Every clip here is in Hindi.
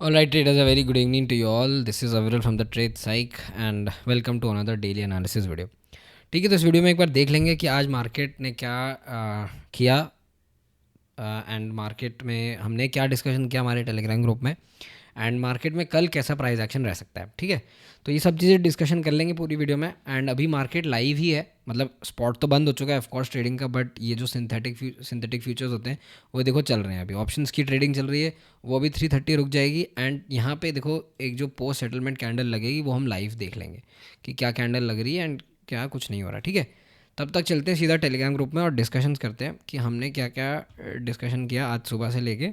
Alright, traders, a very good evening to you all. This is Aviral from the Trade Psych and welcome to another daily analysis video. ठीक है, तो इस वीडियो में एक बार देख लेंगे कि आज मार्केट ने क्या किया एंड मार्केट में हमने क्या डिस्कशन किया हमारे टेलीग्राम ग्रुप में एंड मार्केट में कल कैसा प्राइस एक्शन रह सकता है। ठीक है, तो ये सब चीज़ें डिस्कशन कर लेंगे पूरी वीडियो में। एंड अभी मार्केट लाइव ही है, मतलब स्पॉट तो बंद हो चुका है ऑफकोर्स ट्रेडिंग का, बट ये जो सिंथेटिक फ्यूचर्स होते हैं वो देखो चल रहे हैं। अभी ऑप्शंस की ट्रेडिंग चल रही है, वो अभी 3:30 रुक जाएगी। एंड यहाँ पे देखो एक जो पोस्ट सेटलमेंट कैंडल लगेगी वो हम लाइव देख लेंगे कि क्या कैंडल लग रही है एंड क्या कुछ नहीं हो रहा। ठीक है, तब तक चलते हैं सीधा टेलीग्राम ग्रुप में और डिस्कशंस करते हैं कि हमने क्या क्या डिस्कशन किया आज सुबह से लेके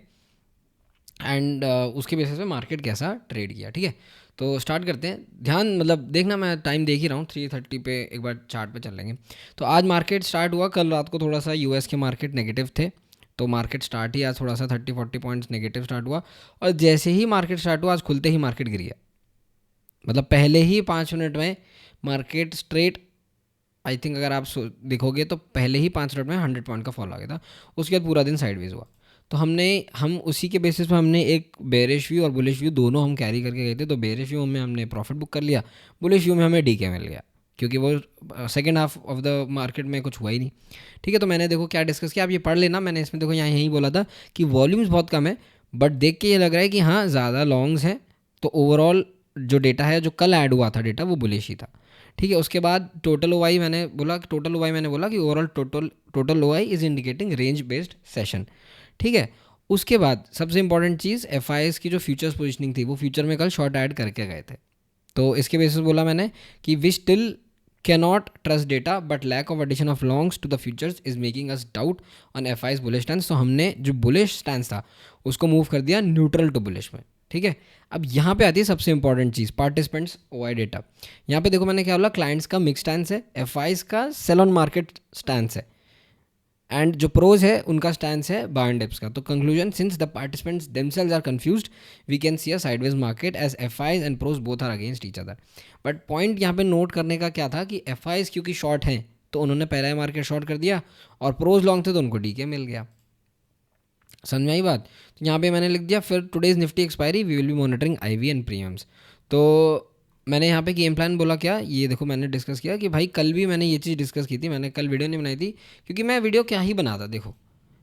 एंड उसके बेसिस पे मार्केट कैसा ट्रेड किया। ठीक है, तो स्टार्ट करते हैं। ध्यान मतलब देखना, मैं टाइम देख ही रहा हूँ, 3:30 पे एक बार चार्ट पे चल लेंगे। तो आज मार्केट स्टार्ट हुआ, कल रात को थोड़ा सा यूएस के मार्केट नेगेटिव थे, तो मार्केट स्टार्ट ही आज थोड़ा सा 30-40 पॉइंट्स नेगेटिव स्टार्ट हुआ। और जैसे ही मार्केट स्टार्ट हुआ आज खुलते ही मार्केट गिर गया, मतलब पहले ही 5 मिनट में मार्केट स्ट्रेट, आई थिंक अगर आप देखोगे तो पहले ही 5 मिनट में 100 पॉइंट का फॉल आ गया था। उसके बाद पूरा दिन साइडवेज हुआ। तो हम उसी के बेसिस पे हमने एक बेरिश व्यू और बुलिश व्यू दोनों हम कैरी करके गए थे। तो बेरिश व्यू में हमने प्रॉफिट बुक कर लिया, बुलिश व्यू में हमें डीके मिल गया, क्योंकि वो second half of the market में कुछ हुआ ही नहीं। ठीक है, तो मैंने देखो क्या डिस्कस किया, आप ये पढ़ लेना। मैंने इसमें देखो यहाँ यही बोला था कि वॉल्यूम्स बहुत कम है, बट देख के ये लग रहा है कि हाँ ज़्यादा लॉन्ग्स हैं। तो ओवरऑल जो डेटा है, जो कल ऐड हुआ था डेटा, वो बुलिश ही था। ठीक है, उसके बाद टोटल ओवाई मैंने बोला कि overall total ओवाई is indicating range based session. ठीक है, उसके बाद सबसे इंपॉर्टेंट चीज़ एफ की जो फ्यूचर्स पोजिशनिंग थी, वो फ्यूचर में कल शॉर्ट ऐड करके गए थे। तो इसके बेसिस बोला मैंने कि we still cannot trust data but lack of addition of longs to the futures is making us doubt on F bullish stance. तो हमने जो बुलिश स्टैंस था उसको मूव कर दिया न्यूट्रल टू बुलिश में। ठीक है, अब यहाँ पे आती है सबसे इंपॉर्टेंट चीज़, पार्टिसिपेंट्स ओआई डेटा। यहाँ पे देखो मैंने क्या बोला, क्लाइंट्स का मिक्स स्टैंस है, एफ का सेल ऑन मार्केट स्टैंस है, एंड जो प्रोज है उनका स्टैंस है बाय एंड डिप्स का। तो conclusion, since the participants themselves are confused we can see a sideways market as F and pros both are against each other. But point यहाँ पे नोट करने का क्या था कि एफ क्योंकि शॉर्ट हैं तो उन्होंने पहला ही मार्केट शॉर्ट कर दिया, और प्रोज लॉन्ग थे तो उनको डीके मिल गया। समझ में आई बात? तो यहाँ पे मैंने लिख दिया फिर today's Nifty expiry we will be monitoring IV and premiums. तो मैंने यहाँ पे गेम प्लान बोला क्या, ये देखो मैंने डिस्कस किया कि भाई कल भी मैंने ये चीज़ डिस्कस की थी, मैंने कल वीडियो नहीं बनाई थी क्योंकि मैं वीडियो क्या ही बनाता। देखो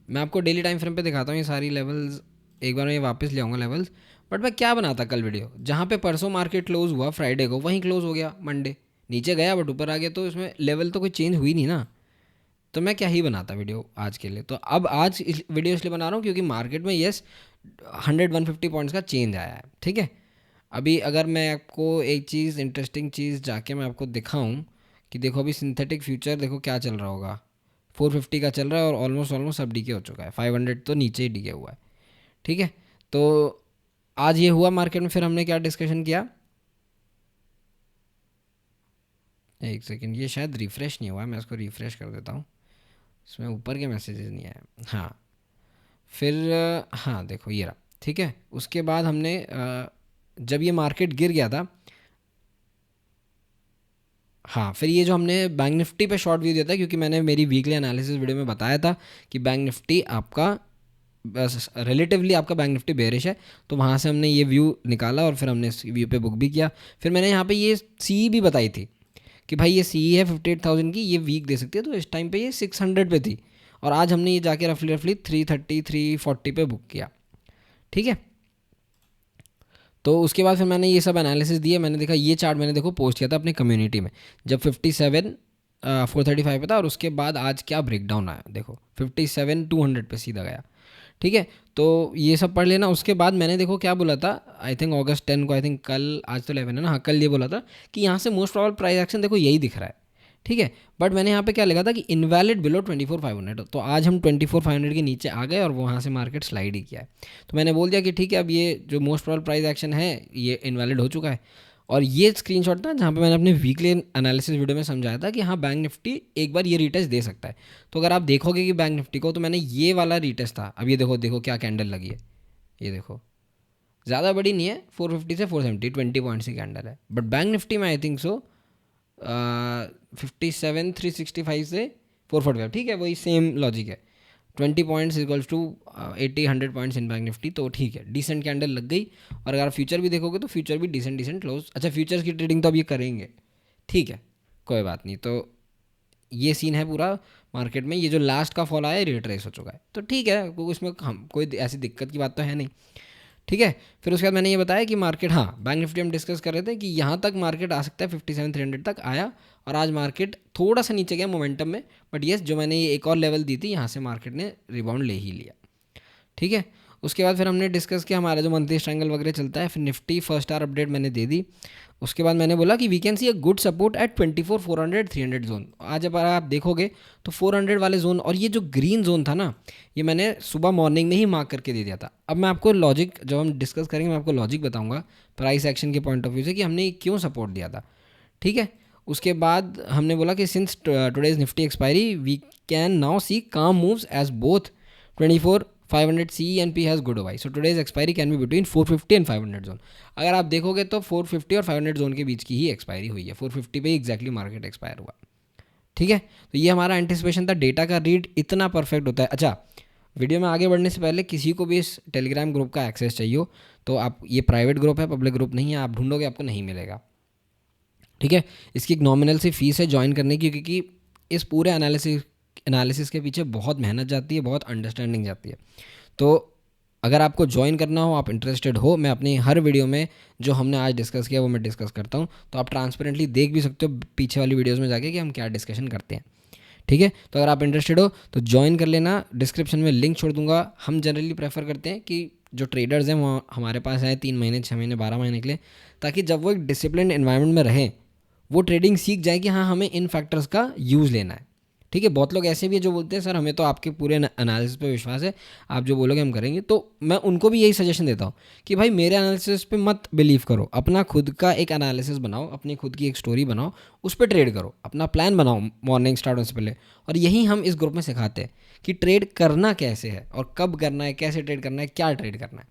मैं आपको डेली टाइम फ्रेम पे दिखाता हूँ ये सारी लेवल्स, एक बार मैं ये वापस ले आऊँगा लेवल्स, बट मैं क्या बनाता कल वीडियो, जहाँ पे परसों मार्केट क्लोज हुआ फ्राइडे को वहीं क्लोज हो गया, मंडे नीचे गया बट ऊपर आ गया, तो इसमें लेवल तो कोई चेंज हुई नहीं ना। तो मैं क्या ही बनाता वीडियो आज के लिए। तो अब आज इस वीडियो इसलिए बना रहा हूँ क्योंकि मार्केट में येस 100-150 पॉइंट्स का चेंज आया है। ठीक है, अभी अगर मैं आपको एक चीज़ इंटरेस्टिंग चीज़ जाके मैं आपको दिखाऊं कि देखो अभी सिंथेटिक फ्यूचर देखो क्या चल रहा होगा, 450 का चल रहा है और ऑलमोस्ट सब डीके हो चुका है, 500 तो नीचे ही डीके हुआ है। ठीक है, तो आज ये हुआ मार्केट में। फिर हमने क्या डिस्कशन किया, एक सेकेंड, ये शायद रिफ़्रेश नहीं हुआ है, मैं इसको रिफ़्रेश कर देता हूँ, इसमें ऊपर के मैसेजेस नहीं आए। हाँ, फिर हाँ देखो ये रहा। ठीक है, उसके बाद हमने जब ये मार्केट गिर गया था, हाँ फिर ये जो हमने बैंक निफ्टी पे शॉर्ट व्यू दिया था, क्योंकि मैंने मेरी वीकली एनालिसिस वीडियो में बताया था कि बैंक निफ्टी आपका रिलेटिवली आपका बैंक निफ्टी बेरिश है, तो वहाँ से हमने ये व्यू निकाला और फिर हमने इस व्यू पे बुक भी किया। फिर मैंने यहाँ पे ये सी भी बताई थी कि भाई ये सी है 58,000 की, ये वीक दे सकती है, तो इस टाइम पे ये 600 पे थी और आज हमने ये जाके रफली 330-340 पे बुक किया। ठीक है, तो उसके बाद फिर मैंने ये सब एनालिसिस दिया, मैंने देखा ये चार्ट मैंने देखो पोस्ट किया था अपने कम्युनिटी में जब 57 435 पे था, और उसके बाद आज क्या ब्रेकडाउन आया देखो 57 200 पे सीधा गया। ठीक है, तो ये सब पढ़ लेना। उसके बाद मैंने देखो क्या बोला था, आई थिंक August 10 को, आई थिंक कल, आज तो 11 है ना, हाँ कल ये बोला था कि यहाँ से मोस्ट प्रॉबल प्राइस एक्शन देखो यही दिख रहा है। ठीक है, बट मैंने यहाँ पे क्या लिखा था कि इनवैलिड बिलो 24,500, तो आज हम 24,500 के नीचे आ गए और वहाँ से मार्केट स्लाइड ही किया है। तो मैंने बोल दिया कि ठीक है, अब ये जो मोस्ट प्रॉबल प्राइस एक्शन है ये इनवैलिड हो चुका है। और ये स्क्रीनशॉट था जहाँ पे मैंने अपने वीकली एनालिसिस वीडियो में समझाया था कि हाँ बैंक निफ्टी एक बार ये रीटेस्ट दे सकता है। तो अगर आप देखोगे कि बैंक निफ्टी को, तो मैंने ये वाला रीटेस्ट था, अब ये देखो देखो क्या कैंडल लगी है, ये देखो ज़्यादा बड़ी नहीं है, 450 से 470 20 पॉइंट्स की कैंडल है, बट बैंक निफ्टी में आई थिंक सो 57 365 से 445। ठीक है, वही सेम लॉजिक है। 20 points equals to 80-100 points in bank Nifty, तो ठीक है, डिसेंट कैंडल लग गई। और अगर आप फ्यूचर भी देखोगे तो फ्यूचर भी डिसेंट क्लोज। अच्छा, फ्यूचर्स की ट्रेडिंग तो अब ये करेंगे, ठीक है, कोई बात नहीं। तो ये सीन है पूरा मार्केट में। ये जो लास्ट का फॉल आया रिट्रेस हो चुका है, तो ठीक है, उसमें हम कोई ऐसी दिक्कत की बात तो है नहीं, ठीक है। फिर उसके बाद मैंने ये बताया कि मार्केट, हाँ, बैंक निफ्टी हम डिस्कस कर रहे थे कि यहाँ तक मार्केट आ सकता है, 57,300 तक आया, और आज मार्केट थोड़ा सा नीचे गया मोमेंटम में, बट येस, जो मैंने ये एक और लेवल दी थी, यहाँ से मार्केट ने रिबाउंड ले ही लिया, ठीक है। उसके बाद फिर हमने डिस्कस किया हमारा जो मंथली स्ट्रैंगल वगैरह चलता है, फिर निफ्टी फर्स्ट आवर अपडेट मैंने दे दी। उसके बाद मैंने बोला कि we can see a good support at 24, 400, 300 zone. आज अगर आप देखोगे तो 400 वाले जोन और ये जो ग्रीन जोन था ना, ये मैंने सुबह मॉर्निंग में ही मार्क करके दे दिया था। अब मैं आपको लॉजिक, जब हम डिस्कस करेंगे, मैं आपको लॉजिक बताऊंगा प्राइस एक्शन के पॉइंट ऑफ व्यू से कि हमने क्यों सपोर्ट दिया था, ठीक है। उसके बाद हमने बोला कि since today's Nifty expiry we can now see calm moves as both 24, 500 CE and P has good OI. So today's expiry can be between 450 and 500 zone. अगर आप देखोगे तो 450 और 500 जोन के बीच की ही एक्सपायरी हुई है, 450 पे ही एग्जैक्टली मार्केट एक्सपायर हुआ, ठीक है। तो ये हमारा एंटिसिपेशन था। डेटा का रीड इतना परफेक्ट होता है। अच्छा, वीडियो में आगे बढ़ने से पहले किसी को भी इस टेलीग्राम ग्रुप का एक्सेस चाहिए हो तो आप, ये प्राइवेट ग्रुप है, पब्लिक ग्रुप नहीं है, आप ढूंढोगे आपको नहीं मिलेगा, ठीक है। इसकी एक नॉमिनल सी फीस है ज्वाइन करने की, क्योंकि इस पूरे एनालिसिस के पीछे बहुत मेहनत जाती है, बहुत अंडरस्टैंडिंग जाती है। तो अगर आपको ज्वाइन करना हो, आप इंटरेस्टेड हो, मैं अपनी हर वीडियो में जो हमने आज डिस्कस किया वो मैं डिस्कस करता हूँ, तो आप ट्रांसपेरेंटली देख भी सकते हो पीछे वाली वीडियोज़ में जाके कि हम क्या डिस्कशन करते हैं, ठीक है। तो अगर आप इंटरेस्टेड हो तो ज्वाइन कर लेना, डिस्क्रिप्शन में लिंक छोड़ दूंगा। हम जनरली प्रेफर करते हैं कि जो ट्रेडर्स हैं वो हमारे पास आए 3 महीने, 6 महीने, 12 महीने के लिए, ताकि जब वो एक डिसिप्लिन एनवायरनमेंट में रहें, वो ट्रेडिंग सीख जाए कि हाँ, हमें इन फैक्टर्स का यूज़ लेना है, ठीक है। बहुत लोग ऐसे भी है जो बोलते हैं सर हमें तो आपके पूरे एनालिसिस पे विश्वास है, आप जो बोलोगे हम करेंगे। तो मैं उनको भी यही सजेशन देता हूँ कि भाई मेरे एनालिसिस पे मत बिलीव करो, अपना खुद का एक एनालिसिस बनाओ, अपनी खुद की एक स्टोरी बनाओ, उस पर ट्रेड करो, अपना प्लान बनाओ मॉर्निंग स्टार्ट होने से पहले। और यही हम इस ग्रुप में सिखाते हैं कि ट्रेड करना कैसे है और कब करना है, कैसे ट्रेड करना है, क्या ट्रेड करना है,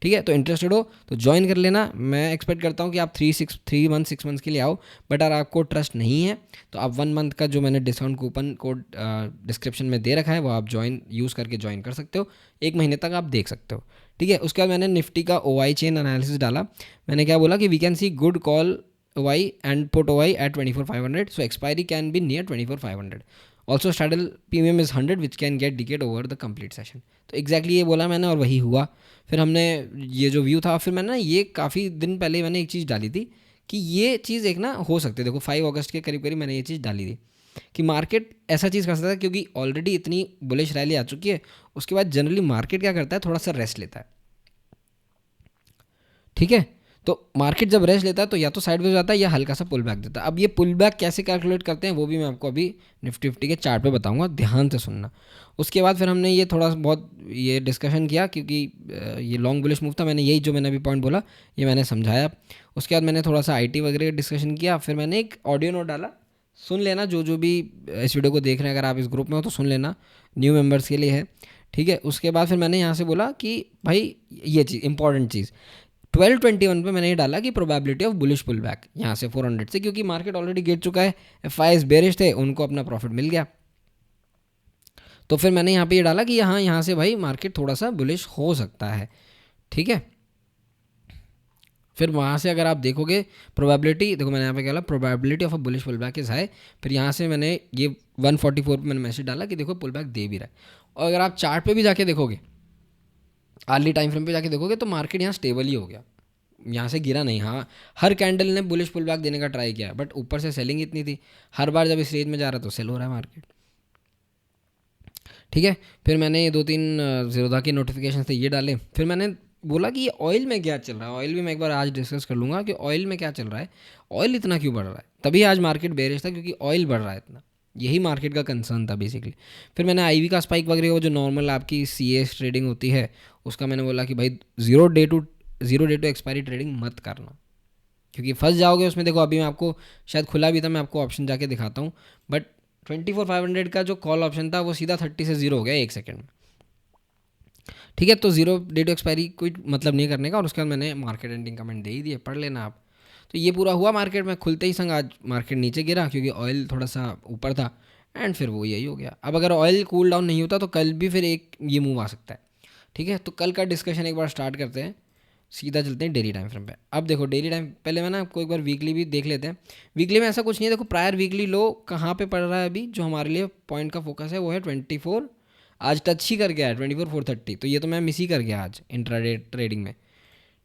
ठीक है। तो इंटरेस्टेड हो तो ज्वाइन कर लेना। मैं एक्सपेक्ट करता हूँ कि आप 3 मंथ 6 मंथ्स के लिए आओ, बट अगर आपको ट्रस्ट नहीं है तो आप 1 मंथ का जो मैंने डिस्काउंट कूपन कोड डिस्क्रिप्शन में दे रखा है वो आप ज्वाइन यूज़ करके ज्वाइन कर सकते हो, 1 महीने तक आप देख सकते हो, ठीक है। उसके बाद मैंने निफ्टी का OI चेन एनालिसिस डाला। मैंने क्या बोला कि we can see good call OI and put OI at 24,500, so expiry can be near 24,500। Also straddle premium is 100 which can get decayed over the complete session. तो एग्जैक्टली ये बोला मैंने और वही हुआ। फिर हमने ये जो व्यू था, फिर मैंने ना ये काफ़ी दिन पहले मैंने एक चीज़ डाली थी कि ये चीज़ एक ना हो सकती है, देखो 5 अगस्त के करीब करीब मैंने ये चीज़ डाली थी कि मार्केट ऐसा चीज़ कर सकता है, क्योंकि ऑलरेडी इतनी बुलिश रैली आ चुकी है। उसके बाद जनरली मार्केट क्या करता है, थोड़ा सा रेस्ट लेता है, ठीक है। तो मार्केट जब रेस्ट लेता है तो या तो साइडवेज जाता है या हल्का सा पुल बैक देता है। अब ये पुल बैक कैसे कैलकुलेट करते हैं वो भी मैं आपको अभी निफ्टी के चार्ट पे बताऊंगा, ध्यान से सुनना। उसके बाद फिर हमने ये थोड़ा बहुत ये डिस्कशन किया, क्योंकि ये लॉन्ग बुलिश मूव था, मैंने यही जो मैंने अभी पॉइंट बोला ये मैंने समझाया। उसके बाद मैंने थोड़ा सा IT वगैरह डिस्कशन किया, फिर मैंने एक ऑडियो नोट डाला, सुन लेना जो भी इस वीडियो को देख रहे हैं, अगर आप इस ग्रुप में हो तो सुन लेना, न्यू मेंबर्स के लिए है, ठीक है। उसके बाद फिर मैंने यहाँ से बोला कि भाई ये चीज़ इंपॉर्टेंट चीज़ 1221 पे मैंने ये डाला कि probability of bullish pull back यहाँ से 400 से, क्योंकि मार्केट ऑलरेडी गिर चुका है, FIs बेरिश थे, उनको अपना प्रॉफिट मिल गया। तो फिर मैंने यहाँ पे ये डाला कि यहाँ से भाई मार्केट थोड़ा सा बुलिश हो सकता है, ठीक है। फिर वहाँ से अगर आप देखोगे प्रोबेबिलिटी, देखो मैंने यहाँ पे क्या बोला, probability of a bullish pull back is high. फिर यहाँ से मैंने ये 144 पे मैंने मैसेज डाला कि देखो पुल बैक दे भी रहा है। और अगर आप चार्ट पे भी जाके देखोगे, अर्ली टाइम फ्रेम पे जाके देखोगे तो मार्केट यहाँ स्टेबल ही हो गया, यहाँ से गिरा नहीं। हाँ, हर कैंडल ने बुलिश पुल बैक देने का ट्राई किया, बट ऊपर से सेलिंग इतनी थी, हर बार जब इस रेंज में जा रहा है तो सेल हो रहा है मार्केट, ठीक है। फिर मैंने ये 2-3 ज़ीरोधा के नोटिफिकेशन थे ये डाले। फिर मैंने बोला कि ये ऑयल में क्या चल रहा है, ऑयल भी मैं एक बार आज डिस्कस कर लूँगा कि ऑयल में क्या चल रहा है, ऑयल इतना क्यों बढ़ रहा है। तभी आज मार्केट बेरिश था क्योंकि ऑयल बढ़ रहा है इतना, यही मार्केट का कंसर्न था बेसिकली। फिर मैंने IV का स्पाइक वगैरह वो जो नॉर्मल आपकी CS ट्रेडिंग होती है उसका मैंने बोला कि भाई zero day to expiry trading मत करना, क्योंकि फंस जाओगे उसमें। देखो अभी मैं आपको शायद खुला भी था, मैं आपको ऑप्शन जाके दिखाता हूँ, बट 24,500 का जो कॉल ऑप्शन था वो सीधा 30 से 0 हो गया 1 सेकेंड में, ठीक है। तो ज़ीरो डे टू एक्सपायरी कोई मतलब नहीं करने का। और उसके बाद मैंने मार्केट एंडिंग कमेंट दे ही दिए, पढ़ लेना आप। तो ये पूरा हुआ मार्केट में, खुलते ही संग आज मार्केट नीचे गिरा क्योंकि ऑयल थोड़ा सा ऊपर था एंड फिर वो यही हो गया। अब अगर ऑयल कूल डाउन नहीं होता तो कल भी फिर एक ये मूव आ सकता है। ठीक है, तो कल का डिस्कशन एक बार स्टार्ट करते हैं, सीधा चलते हैं डेली टाइम फ्रेम पे। अब देखो डेली टाइम, पहले मैं ना आपको एक बार वीकली भी देख लेते हैं। वीकली में ऐसा कुछ नहीं है, देखो प्रायर वीकली लो कहाँ पे पड़ रहा है अभी, जो हमारे लिए पॉइंट का फोकस है वो है 24, आज टच ही कर गया है 24,430, तो ये तो मैं मिस ही कर गया आज इंट्राडे ट्रेडिंग में।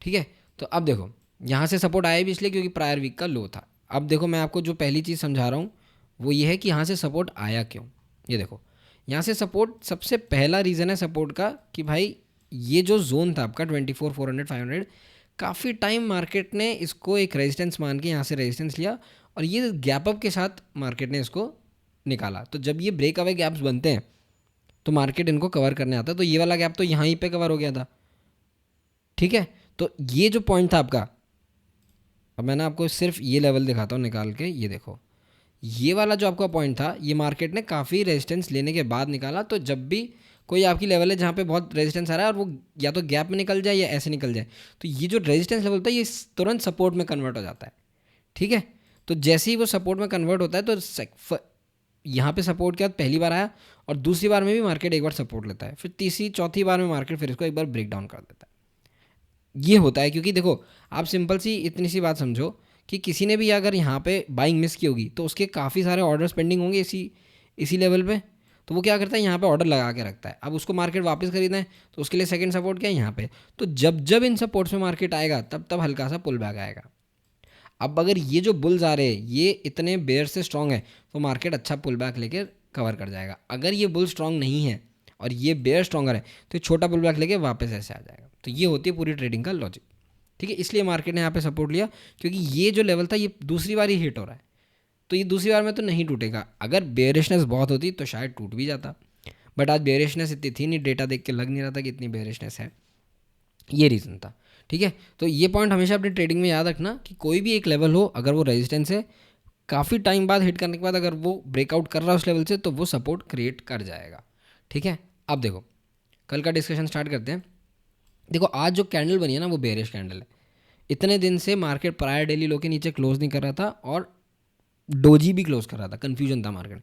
ठीक है, तो अब देखो यहाँ से सपोर्ट आया भी इसलिए क्योंकि प्रायर वीक का लो था। अब देखो मैं आपको जो पहली चीज़ समझा रहा हूँ वो ये है कि यहाँ से सपोर्ट आया क्यों। ये देखो यहाँ से सपोर्ट, सबसे पहला रीज़न है सपोर्ट का कि भाई ये जो जोन था आपका 24,400 500, काफ़ी टाइम मार्केट ने इसको एक रेजिस्टेंस मान के यहाँ से रेजिस्टेंस लिया और ये गैप अप के साथ मार्केट ने इसको निकाला। तो जब ये ब्रेक अवे गैप्स बनते हैं तो मार्केट इनको कवर करने आता है। तो ये वाला गैप तो यहाँ ही पे कवर हो गया था। ठीक है, तो ये जो पॉइंट था आपका, अब मैं ना आपको सिर्फ ये लेवल दिखाता हूँ निकाल के, ये देखो ये वाला जो आपका पॉइंट था ये मार्केट ने काफ़ी रेजिस्टेंस लेने के बाद निकाला। तो जब भी कोई आपकी लेवल है जहाँ पे बहुत रेजिस्टेंस आ रहा है और वो या तो गैप में निकल जाए या ऐसे निकल जाए, तो ये जो रेजिस्टेंस लेवल होता है ये तुरंत सपोर्ट में कन्वर्ट हो जाता है। ठीक है, तो जैसे ही वो सपोर्ट में कन्वर्ट होता है तो यहाँ पे सपोर्ट के बाद पहली बार आया और दूसरी बार में भी मार्केट एक बार सपोर्ट लेता है, फिर तीसरी चौथी बार में मार्केट फिर इसको एक बार ब्रेक डाउन कर देता है। ये होता है क्योंकि देखो आप सिंपल सी इतनी सी बात समझो कि किसी ने भी अगर यहाँ पे बाइंग मिस की होगी तो उसके काफ़ी सारे ऑर्डर्स पेंडिंग होंगे इसी लेवल पे, तो वो क्या करता है यहाँ पे ऑर्डर लगा के रखता है। अब उसको मार्केट वापस खरीदना है तो उसके लिए सेकंड सपोर्ट क्या है यहाँ पे। तो जब जब इन सपोर्ट्स में मार्केट आएगा तब तब हल्का सा पुल बैक आएगा। अब अगर ये जो बुल्स आ रहे हैं ये इतने बेयर से स्ट्रांग है तो मार्केट अच्छा पुल बैक लेके कवर कर जाएगा। अगर ये बुल स्ट्रांग नहीं है और ये बेयर स्ट्रॉन्गर है तो छोटा पुल बैक लेके वापस ऐसे आ जाएगा। तो ये होती है पूरी ट्रेडिंग का लॉजिक। ठीक है, इसलिए मार्केट ने यहाँ पे सपोर्ट लिया क्योंकि ये जो लेवल था ये दूसरी बार ही हिट हो रहा है, तो ये दूसरी बार में तो नहीं टूटेगा। अगर बेयरिशनेस बहुत होती तो शायद टूट भी जाता, बट आज बेयरिशनेस इतनी थी नहीं, डेटा देख के लग नहीं रहा था कि इतनी बेयरिशनेस है, ये रीज़न था। ठीक है, तो ये पॉइंट हमेशा अपनी ट्रेडिंग में याद रखना कि कोई भी एक लेवल हो अगर वो रेजिस्टेंस है काफ़ी टाइम बाद हिट करने के बाद अगर वो ब्रेकआउट कर रहा है उस लेवल से तो वो सपोर्ट क्रिएट कर जाएगा। ठीक है, अब देखो कल का डिस्कशन स्टार्ट करते हैं। देखो आज जो कैंडल बनी है ना वो बेरिश कैंडल है। इतने दिन से मार्केट प्रायर डेली लो के नीचे क्लोज नहीं कर रहा था और डोजी भी क्लोज कर रहा था, कन्फ्यूजन था मार्केट।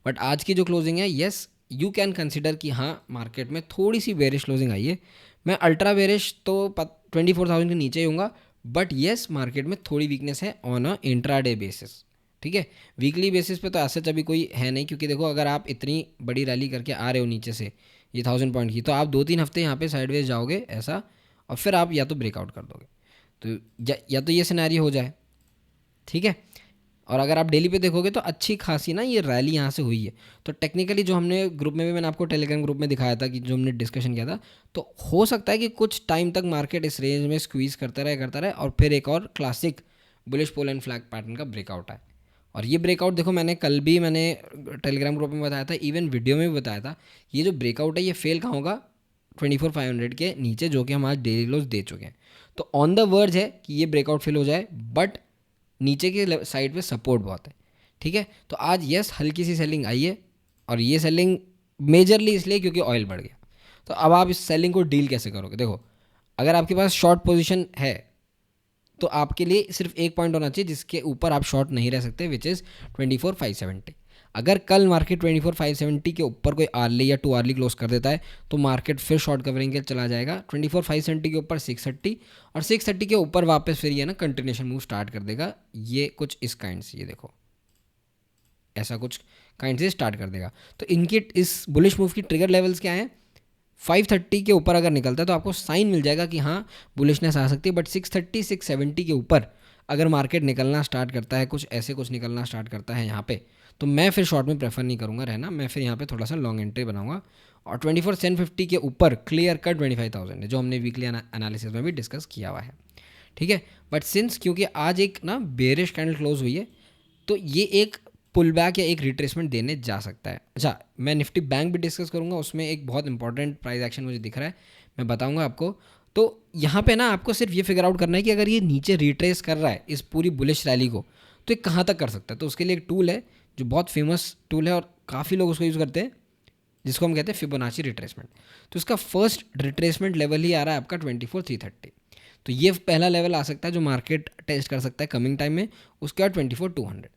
बट आज की जो क्लोजिंग है, येस यू कैन कंसिडर कि हाँ मार्केट में थोड़ी सी बेरिश क्लोजिंग आई है। मैं अल्ट्रा बेरिश तो 24,000 के नीचे ही होऊंगा, बट येस मार्केट में थोड़ी वीकनेस है ऑन अ इंट्राडे बेसिस। ठीक है, वीकली बेसिस पे तो ऐसे अभी कोई है नहीं, क्योंकि देखो अगर आप इतनी बड़ी रैली करके आ रहे हो नीचे से ये 1000 पॉइंट की, तो आप 2-3 हफ्ते यहाँ पे साइडवेज जाओगे ऐसा और फिर आप या तो ब्रेकआउट कर दोगे, तो या तो ये सिनेरियो हो जाए। ठीक है, और अगर आप डेली पे देखोगे तो अच्छी खासी ना ये रैली यहाँ से हुई है। तो टेक्निकली जो हमने ग्रुप में भी, मैंने आपको टेलीग्राम ग्रुप में दिखाया था कि जो हमने डिस्कशन किया था, तो हो सकता है कि कुछ टाइम तक मार्केट इस रेंज में स्क्वीज़ करता रहे और फिर एक और classic bullish pole and flag pattern का ब्रेकआउट आए। और ये ब्रेकआउट देखो मैंने टेलीग्राम ग्रुप में बताया था, इवन वीडियो में भी बताया था, ये जो ब्रेकआउट है ये फेल कहाँ होगा, 24,500 के नीचे, जो कि हम आज डेली क्लोज दे चुके हैं। तो ऑन द वर्ज है कि ये ब्रेकआउट फेल हो जाए, बट नीचे के साइड पे सपोर्ट बहुत है। ठीक है, तो आज यस हल्की सी सेलिंग आई है और ये सेलिंग मेजरली इसलिए क्योंकि ऑयल बढ़ गया। तो अब आप इस सेलिंग को डील कैसे करोगे। देखो अगर आपके पास शॉर्ट पोजीशन है तो आपके लिए सिर्फ एक पॉइंट होना चाहिए जिसके ऊपर आप शॉर्ट नहीं रह सकते, विच इज़ 24,570। अगर कल मार्केट 24,570 के ऊपर कोई आर्ली या 2 आर्ली क्लोज कर देता है तो मार्केट फिर शॉर्ट कवरिंग के चला जाएगा 24,570 के ऊपर 630 और 630 के ऊपर वापस फिर ये ना कंटिन्यूशन मूव स्टार्ट कर देगा। ये कुछ इस काइंड से, ये देखो ऐसा कुछ काइंड से स्टार्ट कर देगा। तो इनकी इस बुलिश मूव की ट्रिगर लेवल्स क्या हैं, 530 के ऊपर अगर निकलता है तो आपको साइन मिल जाएगा कि हाँ बुलिशनेस आ सकती है। बट 630 670 के ऊपर अगर मार्केट निकलना स्टार्ट करता है, कुछ निकलना स्टार्ट करता है यहाँ पे, तो मैं फिर शॉर्ट में प्रेफर नहीं करूँगा रहना, मैं फिर यहाँ पे थोड़ा सा लॉन्ग एंट्री बनाऊंगा। और 24,750 के ऊपर क्लियर कट 25,000 है, जो हमने वीकली एनालिसिस में भी डिस्कस किया हुआ है। ठीक है, बट सिंस क्योंकि आज एक ना बेरिश कैंडल क्लोज हुई है तो ये एक पुल बैक या एक रिट्रेसमेंट देने जा सकता है। अच्छा, मैं निफ्टी बैंक भी डिस्कस करूंगा, उसमें एक बहुत इंपॉर्टेंट प्राइस एक्शन मुझे दिख रहा है, मैं बताऊंगा आपको। तो यहाँ पे ना आपको सिर्फ ये फिगर आउट करना है कि अगर ये नीचे रिट्रेस कर रहा है इस पूरी बुलिश रैली को तो ये कहाँ तक कर सकता है। तो उसके लिए एक टूल है जो बहुत फेमस टूल है और काफ़ी लोग उसको यूज़ करते हैं, जिसको हम कहते हैं फिबोनाची रिट्रेसमेंट। तो इसका फर्स्ट रिट्रेसमेंट लेवल ही आ रहा है आपका 24,330। तो ये पहला लेवल आ सकता है जो मार्केट टेस्ट कर सकता है कमिंग टाइम में। उसके बाद 24,200।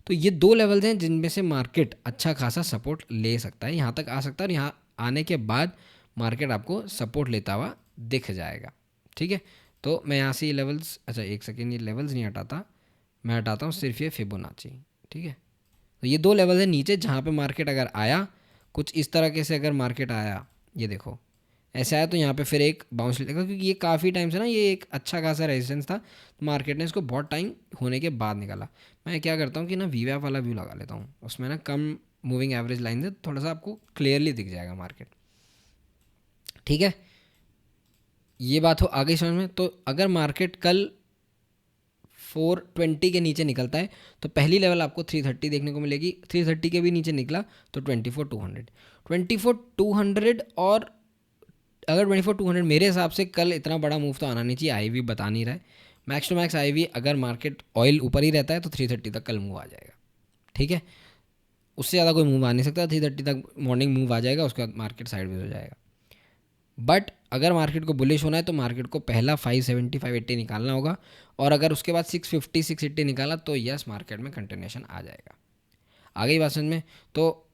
तो ये दो लेवल्स हैं जिनमें से मार्केट अच्छा खासा सपोर्ट ले सकता है, यहाँ तक आ सकता है, और यहाँ आने के बाद मार्केट आपको सपोर्ट लेता हुआ दिख जाएगा। ठीक है, तो मैं यहाँ से ये लेवल्स, अच्छा एक सेकेंड, ये लेवल्स नहीं हटाता, मैं हटाता हूँ सिर्फ ये फिबोनाची। ठीक है, तो ये दो लेवल है नीचे जहाँ पे मार्केट अगर आया कुछ इस तरह से, अगर मार्केट आया, ये देखो ऐसे आया, तो यहाँ पे फिर एक बाउंस लेगा, क्योंकि ये काफ़ी टाइम से ना ये एक अच्छा खासा रेजिस्टेंस था, तो मार्केट ने इसको बहुत टाइम होने के बाद निकाला। मैं क्या करता हूँ कि ना वीवैप वाला व्यू लगा लेता हूँ, उसमें ना कम मूविंग एवरेज लाइन से थोड़ा सा आपको क्लियरली दिख जाएगा मार्केट। ठीक है, ये बात हो आ गई समझ में। तो अगर मार्केट कल 420 के नीचे निकलता है तो पहली लेवल आपको 330 देखने को मिलेगी, 330 के भी नीचे निकला तो 24,200, 24,200, और अगर 24,200 मेरे हिसाब से कल इतना बड़ा मूव तो आना नहीं चाहिए, आईवी बता नहीं रहा है, मैक्स टू मैक्स आईवी अगर मार्केट ऑयल ऊपर ही रहता है तो 330 तक कल मूव आ जाएगा। ठीक है, उससे ज़्यादा कोई मूव आ नहीं सकता, 330 तक मॉर्निंग मूव आ जाएगा, उसके बाद मार्केट साइडवेज हो जाएगा। बट अगर मार्केट को बुलिश होना है तो मार्केट को पहला 570 580 निकालना होगा, और अगर उसके बाद 650 680 निकाला तो यस मार्केट में कंटिन्यूशन आ जाएगा। आ गई बात समझ में। तो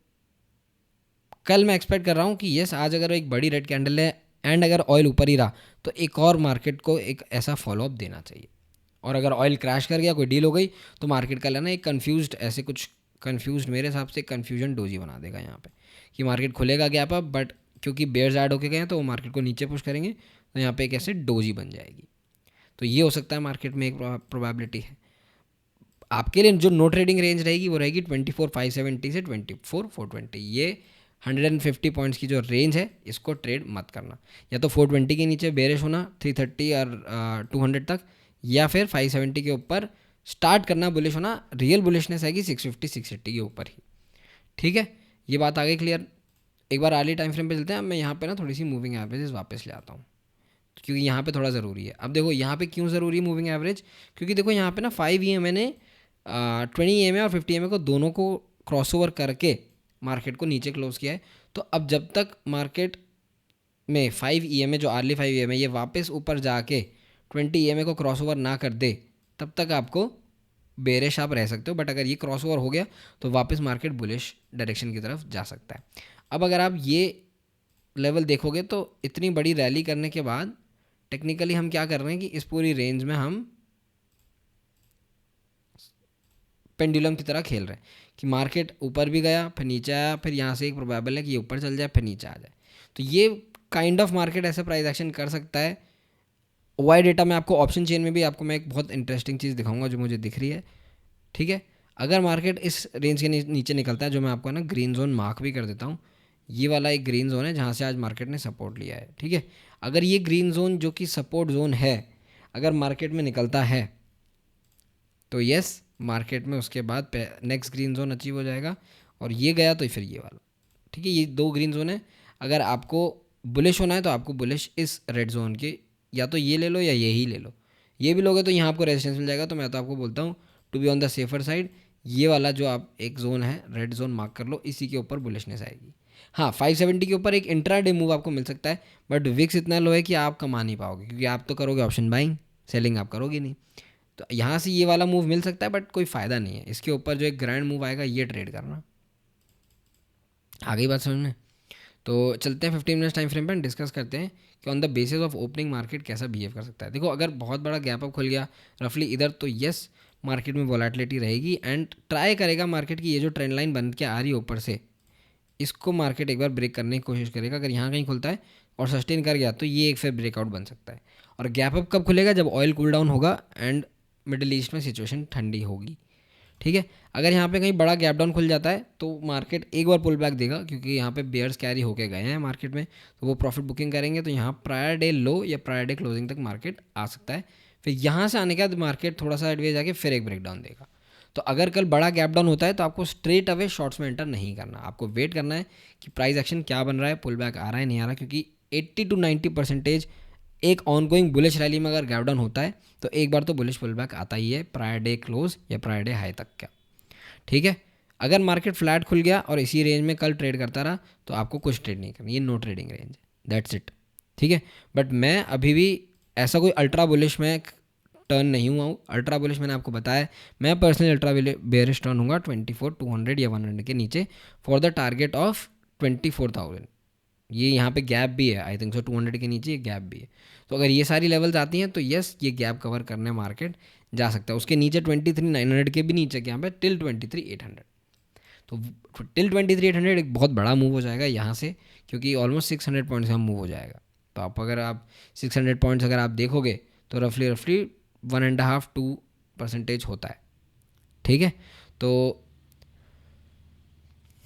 कल मैं एक्सपेक्ट कर रहा हूँ कि यस आज अगर एक बड़ी रेड कैंडल है एंड अगर ऑयल ऊपर ही रहा तो एक और मार्केट को एक ऐसा फॉलोअप देना चाहिए, और अगर ऑयल क्रैश कर गया, कोई डील हो गई, तो मार्केट का लेना एक कन्फ्यूज्ड, ऐसे कुछ कन्फ्यूज्ड, मेरे हिसाब से कन्फ्यूजन डोजी बना देगा यहाँ पे, कि मार्केट खुलेगा गैप अप, बट क्योंकि बेयर्स ऐड होके गए हैं तो वो मार्केट को नीचे पुश करेंगे, तो यहाँ पे एक ऐसे डोजी बन जाएगी। तो ये हो सकता है मार्केट में एक प्रोबेबिलिटी है। आपके लिए जो नो ट्रेडिंग रेंज रहेगी वो रहेगी 24,570 से 24,420, ये 150 पॉइंट्स की जो रेंज है इसको ट्रेड मत करना, या तो 420 के नीचे बेरिश होना 330 और 200 तक, या फिर 570 के ऊपर स्टार्ट करना बुलिश होना, रियल बुलिशनेस आएगी 650 680 के ऊपर ही। ठीक है, ये बात आ गई क्लियर। एक बार अर्ली टाइम फ्रेम पे चलते हैं। मैं यहाँ पे ना थोड़ी सी मूविंग एवरेजेस वापस ले आता हूँ, क्योंकि यहाँ पे थोड़ा ज़रूरी है। अब देखो यहाँ पे क्यों ज़रूरी है मूविंग एवरेज, क्योंकि देखो यहाँ पे ना 5 EMA ने 20 EMA और 50 EMA को दोनों को क्रॉसओवर करके मार्केट को नीचे क्लोज किया है। तो अब जब तक मार्केट में 5 EMA जो अर्ली 5 EMA ये वापस ऊपर जाके 20 EMA को क्रॉसओवर ना कर दे तब तक आपको बेरिश आप रह सकते हो, बट अगर ये क्रॉसओवर हो गया तो वापस मार्केट बुलिश डायरेक्शन की तरफ जा सकता है। अब अगर आप ये लेवल देखोगे तो इतनी बड़ी रैली करने के बाद टेक्निकली हम क्या कर रहे हैं कि इस पूरी रेंज में हम पेंडुलम की तरह खेल रहे हैं, कि मार्केट ऊपर भी गया फिर नीचे आया, फिर यहाँ से एक प्रोबेबल है कि ये ऊपर चल जाए फिर नीचे आ जाए। तो ये काइंड ऑफ मार्केट ऐसे प्राइस एक्शन कर सकता है। वाई डेटा में आपको ऑप्शन चेन में भी आपको मैं एक बहुत इंटरेस्टिंग चीज़ दिखाऊंगा जो मुझे दिख रही है। ठीक है, अगर मार्केट इस रेंज के नीचे निकलता है, जो मैं आपको ना ग्रीन जोन मार्क भी कर देता हूँ, ये वाला एक ग्रीन जोन है जहाँ से आज मार्केट ने सपोर्ट लिया है। ठीक है, अगर ये ग्रीन जोन जो कि सपोर्ट जोन है अगर मार्केट में निकलता है तो यस मार्केट में उसके बाद नेक्स्ट ग्रीन जोन अचीव हो जाएगा, और ये गया तो फिर ये वाला। ठीक है, ये दो ग्रीन जोन है। अगर आपको बुलिश होना है तो आपको बुलिश इस रेड जोन के, या तो ये ले लो या ये ही ले लो, ये भी लोगे तो यहाँ आपको रेजिस्टेंस मिल जाएगा। तो मैं तो आपको बोलता हूँ to be on the safer side, ये वाला जो आप एक जोन है रेड जोन मार्क कर लो, इसी के ऊपर बुलिशनेस आएगी। हाँ 570 के ऊपर एक इंट्रा डे मूव आपको मिल सकता है, बट विक्स इतना लो है कि आप कमा नहीं पाओगे, क्योंकि आप तो करोगे ऑप्शन बाइंग, सेलिंग आप करोगे नहीं। तो यहाँ से ये वाला मूव मिल सकता है बट कोई फ़ायदा नहीं है, इसके ऊपर जो एक ग्रैंड मूव आएगा ये ट्रेड करना। आ गई बात समझ में। तो चलते हैं 15 मिनट्स टाइम फ्रेम पर डिस्कस करते हैं कि on the basis of opening market कैसा बिहेव कर सकता है। देखो अगर बहुत बड़ा गैप अप खुल गया रफली इधर तो यस मार्केट में वॉलेटिलिटी रहेगी, एंड ट्राई करेगा मार्केट की ये जो ट्रेंड लाइन बन के आ रही है ऊपर से, इसको मार्केट एक बार ब्रेक करने की कोशिश करेगा। अगर यहाँ कहीं खुलता है और सस्टेन कर गया तो ये एक फिर ब्रेकआउट बन सकता है। और गैप अप कब खुलेगा, जब ऑयल कूल डाउन होगा एंड मिडिल ईस्ट में सिचुएशन ठंडी होगी। ठीक है, अगर यहाँ पे कहीं बड़ा गैप डाउन खुल जाता है तो मार्केट एक बार पुल बैक देगा, क्योंकि यहाँ पे बेयर्स कैरी होके गए हैं मार्केट में, तो वो प्रॉफिट बुकिंग करेंगे, तो यहाँ प्रायर डे लो या प्रायर डे क्लोजिंग तक मार्केट आ सकता है। फिर यहाँ से आने के बाद मार्केट थोड़ा सा एडवेज जाके फिर एक ब्रेक डाउन देगा। तो अगर कल बड़ा गैप डाउन होता है तो आपको स्ट्रेट अवे शॉर्ट्स में एंटर नहीं करना, आपको वेट करना है कि प्राइस एक्शन क्या बन रहा है, पुल बैक आ रहा है नहीं आ रहा, क्योंकि 80 to 90% एक ऑनगोइंग बुलिश रैली में अगर गैप डाउन होता है तो एक बार तो बुलिश पुल बैक आता ही है प्रायर डे क्लोज या प्रायर डे हाई तक का। ठीक है, अगर मार्केट फ्लैट खुल गया और इसी रेंज में कल ट्रेड करता रहा तो आपको कुछ ट्रेड नहीं करना, ये no trading range, that's it. ठीक है, बट मैं अभी भी ऐसा कोई अल्ट्रा बुलिश में टर्न नहीं हुआ हूँ। अल्ट्रा बुलिश मैंने आपको बताया, मैं पर्सनली अल्ट्रा बेयरिश टर्न होगा 24,200 या 100 के नीचे फॉर द टारगेट ऑफ 24,000। ये यहाँ पे गैप भी है, आई थिंक सो 200 के नीचे ये गैप भी है। तो अगर ये सारी लेवल्स आती हैं तो यस, ये गैप कवर करने मार्केट जा सकता है। उसके नीचे 23,900 के भी नीचे के यहाँ पे टिल 23,800। तो टिल 23,800 एक बहुत बड़ा मूव हो जाएगा यहाँ से, क्योंकि ऑलमोस्ट 600 पॉइंट्स का मूव हो जाएगा। तो अगर आप 600 पॉइंट्स अगर आप देखोगे तो रफली 1.5-2% होता है। ठीक है, तो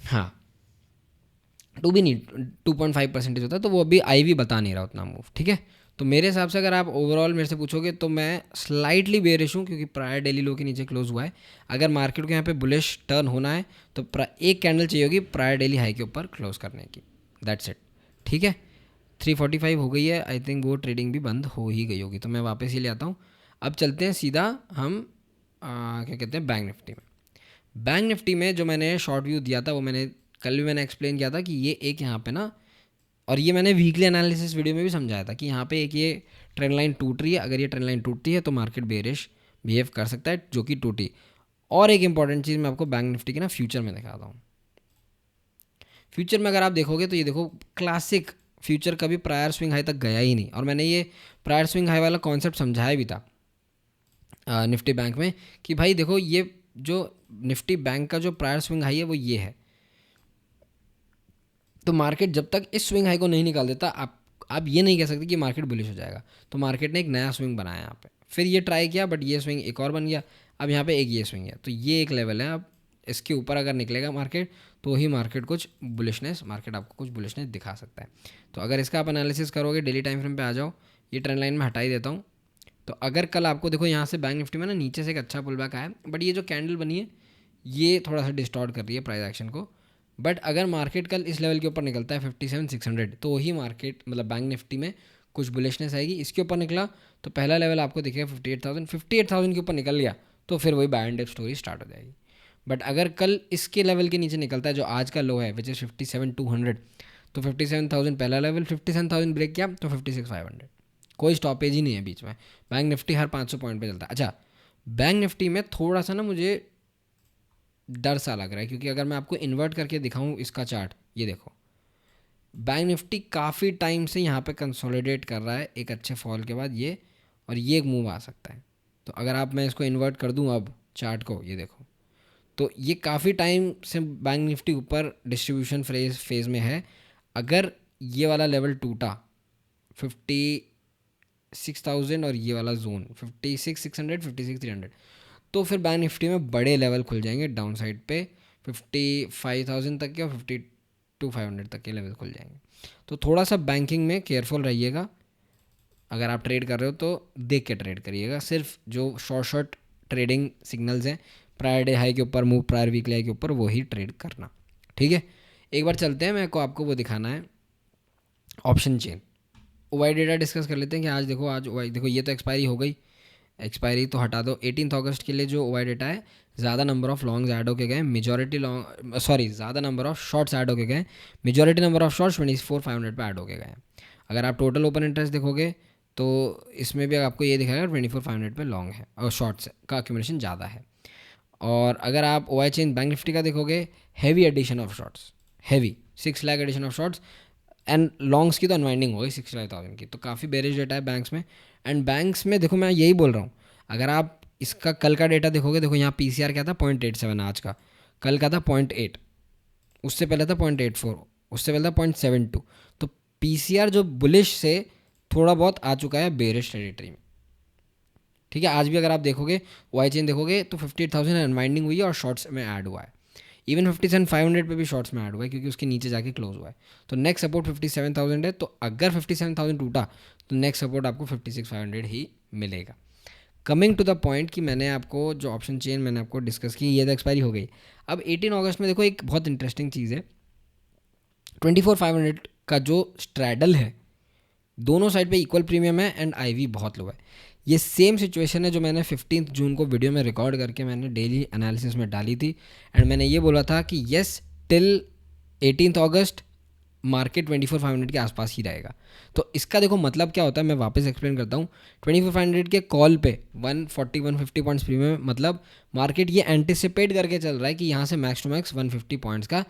हाँ 2 भी नहीं, 2.5% होता है। तो वो अभी आई भी बता नहीं रहा उतना मूव। ठीक है, तो मेरे हिसाब से अगर आप ओवरऑल मेरे से पूछोगे तो मैं स्लाइटली बेरिश हूँ, क्योंकि प्रायर डेली लो के नीचे क्लोज हुआ है। अगर मार्केट को यहाँ पे बुलिश टर्न होना है तो एक कैंडल चाहिए होगी प्रायर डेली हाई के ऊपर क्लोज करने की, दैट्स इट। ठीक है, 345 हो गई है, आई थिंक वो ट्रेडिंग भी बंद हो ही गई होगी। तो मैं वापस ही ले आता हूँ। अब चलते हैं सीधा हम क्या कहते हैं बैंक निफ्टी में। बैंक निफ्टी में जो मैंने शॉर्ट व्यू दिया था वो मैंने कल भी मैंने एक्सप्लेन किया था कि ये एक यहाँ पे ना, और ये मैंने वीकली एनालिसिस वीडियो में भी समझाया था कि यहाँ पे एक ये ट्रेंड लाइन टूट रही है। अगर ये ट्रेंड लाइन टूटती है तो मार्केट बेरिश बिहेव कर सकता है, जो कि टूटी। और एक इंपॉर्टेंट चीज़ मैं आपको बैंक निफ्टी के ना फ्यूचर में दिखाता हूँ। फ्यूचर में अगर आप देखोगे तो ये देखो, क्लासिक फ्यूचर कभी प्रायर स्विंग हाई तक गया ही नहीं। और मैंने ये प्रायर स्विंग हाई वाला कॉन्सेप्ट समझाया भी था निफ्टी बैंक में कि भाई देखो, ये जो निफ्टी बैंक का जो प्रायर स्विंग हाई है वो ये है। तो मार्केट जब तक इस स्विंग हाई को नहीं निकाल देता, आप ये नहीं कह सकते कि मार्केट बुलिश हो जाएगा। तो मार्केट ने एक नया स्विंग बनाया यहाँ पे, फिर ये ट्राई किया, बट ये स्विंग एक और बन गया। अब यहाँ पे एक ये स्विंग है, तो ये एक लेवल है। अब इसके ऊपर अगर निकलेगा मार्केट तो ही मार्केट मार्केट आपको कुछ बुलिशनेस दिखा सकता है। तो अगर इसका आप एनालिसिस करोगे, डेली टाइम फ्रेम पे आ जाओ, ये ट्रेंड लाइन में हटा ही देता हूँ। तो अगर कल आपको देखो यहाँ से बैंक निफ्टी में ना नीचे से एक अच्छा पुल बैक आया, बट ये जो कैंडल बनी है ये थोड़ा सा डिस्टॉर्ट कर रही है प्राइस एक्शन को। बट अगर मार्केट कल इस लेवल के ऊपर निकलता है 57,600, तो वही मार्केट मतलब बैंक निफ्टी में कुछ बुलिशनेस आएगी। इसके ऊपर निकला तो पहला लेवल आपको दिखेगा 58,000 के ऊपर निकल गया तो फिर वही buy and dip story start हो जाएगी। बट अगर कल इसके लेवल के नीचे निकलता है जो आज का लो है विच इज़ 57,200, तो 57,000 पहला लेवल, 57,000 ब्रेक किया तो 56,500, कोई स्टॉपेज ही नहीं है बीच में। बैंक निफ्टी हर 500 पॉइंट पे चलता है। अच्छा, बैंक निफ्टी में थोड़ा सा ना मुझे डर सा लग रहा है, क्योंकि अगर मैं आपको इन्वर्ट करके दिखाऊं इसका चार्ट, ये देखो, बैंक निफ्टी काफ़ी टाइम से यहाँ पे कंसोलिडेट कर रहा है एक अच्छे फॉल के बाद ये, और ये एक मूव आ सकता है। तो अगर आप मैं इसको इन्वर्ट कर दूं अब चार्ट को, ये देखो, तो ये काफ़ी टाइम से बैंक निफ्टी ऊपर डिस्ट्रीब्यूशन फेज में है। अगर ये वाला लेवल टूटा 56,000 और ये वाला जोन 56,600, 56,300, तो फिर बैंक निफ्टी में बड़े लेवल खुल जाएंगे डाउन साइड पे 55,000 तक के और 52,500 तक के लेवल खुल जाएंगे। तो थोड़ा सा बैंकिंग में केयरफुल रहिएगा। अगर आप ट्रेड कर रहे हो तो देख के ट्रेड करिएगा। सिर्फ जो शॉर्ट ट्रेडिंग सिग्नल्स हैं, प्रायर डे हाई के ऊपर मूव, प्रायर वीकली हाई के ऊपर, वही ट्रेड करना। ठीक है, एक बार चलते हैं, मेरे को आपको वो दिखाना है ऑप्शन चेन। ओवाई डेटा डिस्कस कर लेते हैं कि आज देखो, देखो ये तो एक्सपायरी हो गई, एक्सपायरी तो हटा दो। 18 अगस्त के लिए जो ओवाई डेटा है, ज़्यादा नंबर ऑफ लॉन्ग्स ऐड होके गए, ज़्यादा नंबर ऑफ शॉर्ट्स ऐड होके गए, मेजॉरिटी नंबर ऑफ शॉर्ट्स 24,500 पे ऐड होके गए। अगर आप टोटल ओपन इंटरेस्ट देखोगे तो इसमें भी आपको ये दिखाएगा 24,500 पे लॉन्ग है और शॉर्ट्स का एक्यूमुलेशन ज़्यादा है। और अगर आप ओवाई चेन बैंक निफ्टी का देखोगे, heavy addition of shorts, heavy 6 lakh addition of shorts, and longs की तो अनवाइंडिंग हो गई 65,000 की। तो काफ़ी बेरिश डेटा है बैंक्स में। एंड बैंक्स में देखो, मैं यही बोल रहा हूँ, अगर आप इसका कल का डेटा देखोगे, देखो यहाँ पीसीआर क्या था 0.87 आज का, कल का था 0.8, उससे पहले था 0.84, उससे पहले था 0.72। तो पीसीआर जो बुलिश से थोड़ा बहुत आ चुका है बेरिश टेरिटरी में। ठीक है, आज भी अगर आप देखोगे वाई चेन देखोगे तो 58,000 अनवाइंडिंग हुई है और शॉर्ट्स में ऐड हुआ है। इवन 57,500 पे भी शॉर्ट्स में ऐड हुआ है, क्योंकि उसके नीचे जाके क्लोज हुआ है। तो नेक्स्ट सपोर्ट 57,000 है। तो अगर 57,000 टूटा तो नेक्स्ट सपोर्ट आपको 56,500 ही मिलेगा। कमिंग टू द पॉइंट कि मैंने आपको जो ऑप्शन चेन मैंने आपको डिस्कस की, ये तो एक्सपायरी हो गई। अब 18 अगस्त में देखो, एक बहुत इंटरेस्टिंग चीज़ है, 24,500 का जो स्ट्रैडल है, दोनों साइड पे इक्वल प्रीमियम है एंड आईवी बहुत लो है। ये सेम सिचुएशन है जो मैंने 15 जून को वीडियो में रिकॉर्ड करके मैंने डेली एनालिसिस में डाली थी। एंड मैंने ये बोला था कि येस टिल 18 अगस्त मार्केट 24,500 के आसपास ही रहेगा। तो इसका देखो मतलब क्या होता है, मैं वापस एक्सप्लेन करता हूँ। 24,500 के कॉल पे 140-150 पॉइंट्स प्रीमियम, मतलब मार्केट ये एंटिसिपेट करके चल रहा है कि यहाँ से मैक्स टू मैक्स 150 पॉइंट्स का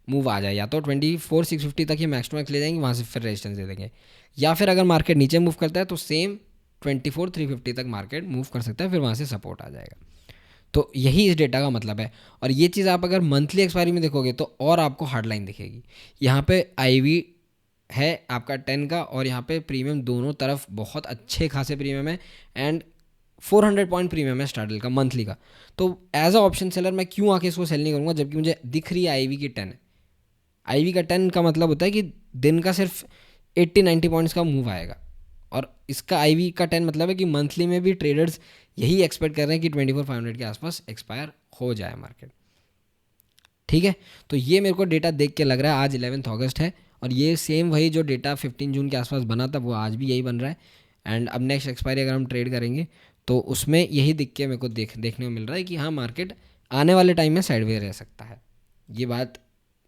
मूव आ जाए, या तो 24,650 तक ये मैक्स टू मैक्स ले जाएंगे, वहाँ से फिर रेजिस्टेंस दे देंगे, या फिर अगर मार्केट नीचे मूव करता है तो सेम 24,350 तक मार्केट मूव कर सकता है, फिर वहाँ से सपोर्ट आ जाएगा। तो यही इस डेटा का मतलब है। और ये चीज़ आप अगर मंथली एक्सपायरी में देखोगे तो और आपको हार्ड लाइन दिखेगी। यहाँ पे IV है आपका 10 का, और यहाँ पे प्रीमियम दोनों तरफ बहुत अच्छे खासे प्रीमियम है, एंड 400 पॉइंट प्रीमियम है स्टार्डल का मंथली का। तो एज अ ऑप्शन सेलर मैं क्यों आके इसको सेल नहीं करूँगा, जबकि मुझे दिख रही है IV की 10 है। IV का 10 का मतलब होता है कि दिन का सिर्फ 80-90 पॉइंट्स का मूव आएगा, और इसका IV का 10 मतलब है कि मंथली में भी ट्रेडर्स यही एक्सपेक्ट कर रहे हैं कि 24,500 के आसपास एक्सपायर हो जाए मार्केट। ठीक है, तो ये मेरे को डेटा देख के लग रहा है, आज 11 अगस्त है, और ये सेम वही जो डेटा 15 जून के आसपास बना था वो आज भी यही बन रहा है। एंड अब नेक्स्ट एक्सपायरी अगर हम ट्रेड करेंगे तो उसमें यही दिख के मेरे को देखने को मिल रहा है कि हाँ, मार्केट आने वाले टाइम में साइडवेज रह सकता है, ये बात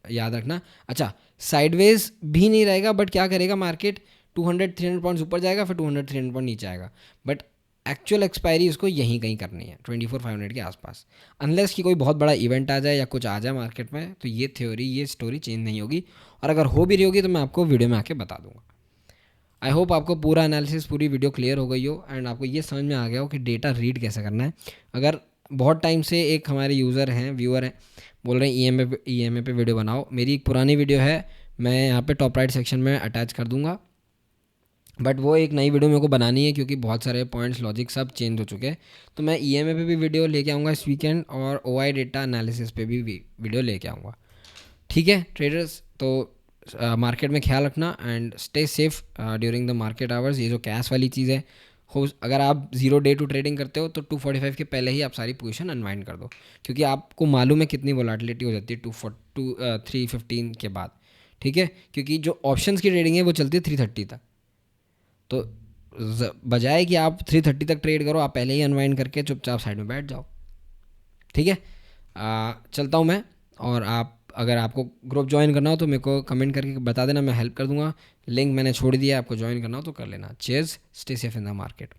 याद रखना। अच्छा, साइडवेज भी नहीं रहेगा, बट क्या करेगा मार्केट, 200-300 पॉइंट्स ऊपर जाएगा, फिर 200-300 पॉइंट नीचे आएगा, बट एक्चुअल एक्सपायरी उसको यहीं कहीं करनी है 24,500 के आसपास। अनलेस कि कोई बहुत बड़ा इवेंट आ जाए या कुछ आ जाए मार्केट में, तो ये थ्योरी, ये स्टोरी चेंज नहीं होगी, और अगर हो भी रही होगी तो मैं आपको वीडियो में आके बता दूंगा। आई होप आपको पूरा एनालिसिस, पूरी वीडियो क्लियर हो गई हो, एंड आपको ये समझ में आ गया हो कि डेटा रीड कैसे करना है। अगर बहुत टाइम से एक हमारे यूज़र हैं, व्यूअर हैं, बोल रहे हैं EMA पे वीडियो बनाओ, मेरी एक पुरानी वीडियो है, मैं यहाँ पे टॉप राइट सेक्शन में अटैच कर दूँगा, बट वो एक नई वीडियो मेरे को बनानी है क्योंकि बहुत सारे पॉइंट्स, लॉजिक सब चेंज हो चुके हैं। तो मैं EMA पे भी वीडियो लेके आऊँगा इस वीकेंड, और OI डेटा एनालिसिस पे भी वीडियो लेके आऊँगा। ठीक है ट्रेडर्स, तो मार्केट में ख्याल रखना, and stay safe during the market hours. ये जो कैश वाली चीज़ है, हो अगर आप 0 डे टू ट्रेडिंग करते हो तो 245 के पहले ही आप सारी पोजीशन अनवाइंड कर दो, क्योंकि आपको मालूम है कितनी वोलेटिलिटी हो जाती है 315 के बाद। ठीक है, क्योंकि जो ऑप्शंस की ट्रेडिंग है वो चलती है 330 तक, तो बजाय कि आप 330 तक ट्रेड करो, आप पहले ही अनवाइंड करके चुपचाप साइड में बैठ जाओ। ठीक है, चलता हूँ मैं, और आप अगर आपको ग्रुप ज्वाइन करना हो तो मेरे को कमेंट करके बता देना, मैं हेल्प कर दूंगा। लिंक मैंने छोड़ दिया, आपको ज्वाइन करना हो तो कर लेना। Cheers, stay safe in the market.